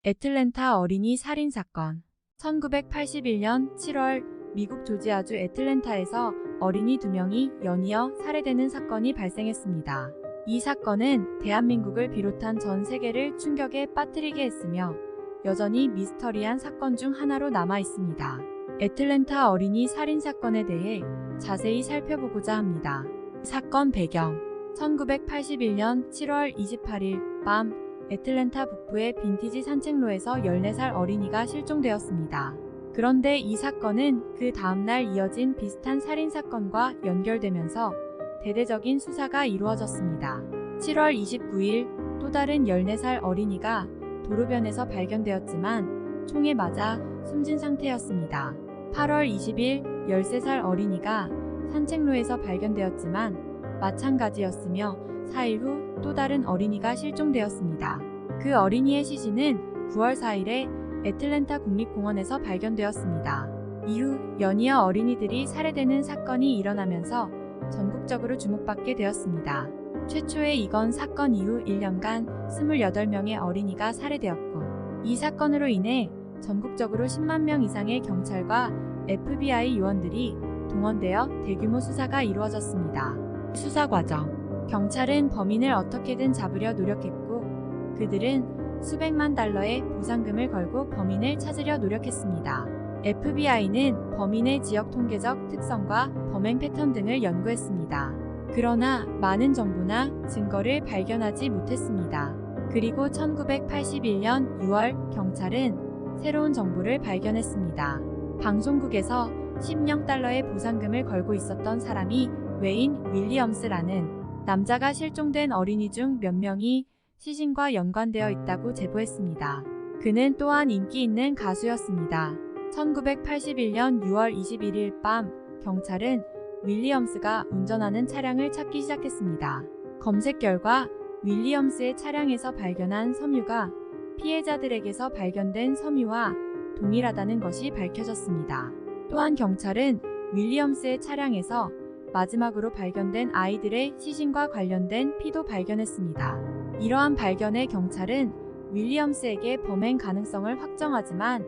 애틀랜타 어린이 살인 사건. 1981년 7월 미국 조지아주 애틀랜타에서 어린이 2명이 연이어 살해되는 사건이 발생했습니다. 이 사건은 대한민국을 비롯한 전 세계를 충격에 빠뜨리게 했으며 여전히 미스터리한 사건 중 하나로 남아 있습니다. 애틀랜타 어린이 살인 사건에 대해 자세히 살펴보고자 합니다. 사건 배경. 1981년 7월 28일 밤 애틀랜타 북부의 빈티지 산책로에서 14살 어린이가 실종되었습니다. 그런데 이 사건은 그 다음날 이어진 비슷한 살인사건과 연결되면서 대대적인 수사가 이루어졌습니다. 7월 29일 또 다른 14살 어린이가 도로변에서 발견되었지만 총에 맞아 숨진 상태였습니다. 8월 20일 13살 어린이가 산책로에서 발견되었지만 마찬가지였으며 4일 후 또 다른 어린이가 실종되었습니다. 그 어린이의 시신은 9월 4일에 애틀랜타 국립공원에서 발견되었습니다. 이후 연이어 어린이들이 살해되는 사건이 일어나면서 전국적으로 주목받게 되었습니다. 최초의 이건 사건 이후 1년간 28명의 어린이가 살해되었고, 이 사건으로 인해 전국적으로 10만 명 이상의 경찰과 FBI 요원들이 동원되어 대규모 수사가 이루어졌습니다. 수사 과정. 경찰은 범인을 어떻게든 잡으려 노력했고, 그들은 수백만 달러의 보상금을 걸고 범인을 찾으려 노력했습니다. FBI는 범인의 지역 통계적 특성과 범행 패턴 등을 연구했습니다. 그러나 많은 정보나 증거를 발견하지 못했습니다. 그리고 1981년 6월 경찰은 새로운 정보를 발견했습니다. 방송국에서 10명 달러의 보상금을 걸고 있었던 사람이 웨인 윌리엄스라는 남자가 실종된 어린이 중 몇 명이 시신과 연관되어 있다고 제보했습니다. 그는 또한 인기 있는 가수였습니다. 1981년 6월 21일 밤 경찰은 윌리엄스가 운전하는 차량을 찾기 시작했습니다. 검색 결과 윌리엄스의 차량에서 발견한 섬유가 피해자들에게서 발견된 섬유와 동일하다는 것이 밝혀졌습니다. 또한 경찰은 윌리엄스의 차량에서 마지막으로 발견된 아이들의 시신과 관련된 피도 발견했습니다. 이러한 발견에 경찰은 윌리엄스에게 범행 가능성을 확정하지만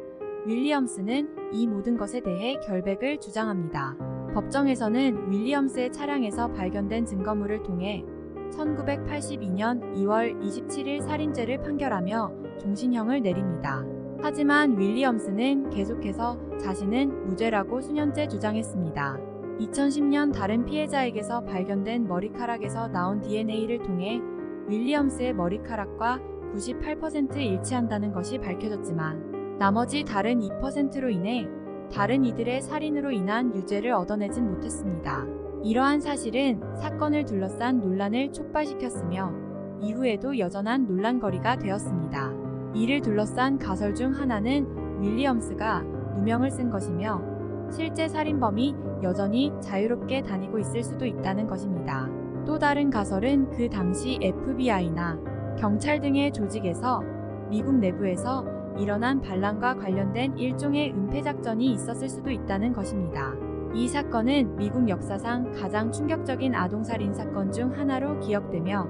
윌리엄스는 이 모든 것에 대해 결백을 주장합니다. 법정에서는 윌리엄스의 차량에서 발견된 증거물을 통해 1982년 2월 27일 살인죄를 판결하며 종신형을 내립니다. 하지만 윌리엄스는 계속해서 자신은 무죄라고 수년째 주장했습니다. 2010년 다른 피해자에게서 발견된 머리카락에서 나온 DNA를 통해 윌리엄스의 머리카락과 98% 일치한다는 것이 밝혀졌지만 나머지 다른 2%로 인해 다른 이들의 살인으로 인한 유죄를 얻어내진 못했습니다. 이러한 사실은 사건을 둘러싼 논란을 촉발시켰으며 이후에도 여전한 논란거리가 되었습니다. 이를 둘러싼 가설 중 하나는 윌리엄스가 누명을 쓴 것이며 실제 살인범이 여전히 자유롭게 다니고 있을 수도 있다는 것입니다. 또 다른 가설은 그 당시 FBI나 경찰 등의 조직에서 미국 내부에서 일어난 반란과 관련된 일종의 은폐작전이 있었을 수도 있다는 것입니다. 이 사건은 미국 역사상 가장 충격적인 아동살인 사건 중 하나로 기억되며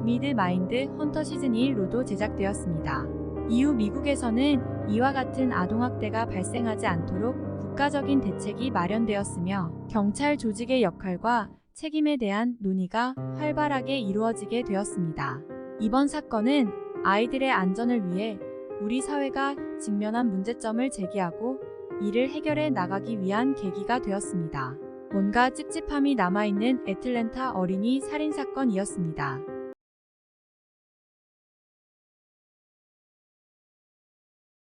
미드 마인드 헌터 시즌1로도 제작되었습니다. 이후 미국에서는 이와 같은 아동학대가 발생하지 않도록 국가적인 대책이 마련되었으며 경찰 조직의 역할과 책임에 대한 논의가 활발하게 이루어지게 되었습니다. 이번 사건은 아이들의 안전을 위해 우리 사회가 직면한 문제점을 제기하고 이를 해결해 나가기 위한 계기가 되었습니다. 뭔가 찝찝함이 남아있는 애틀랜타 어린이 살인사건이었습니다.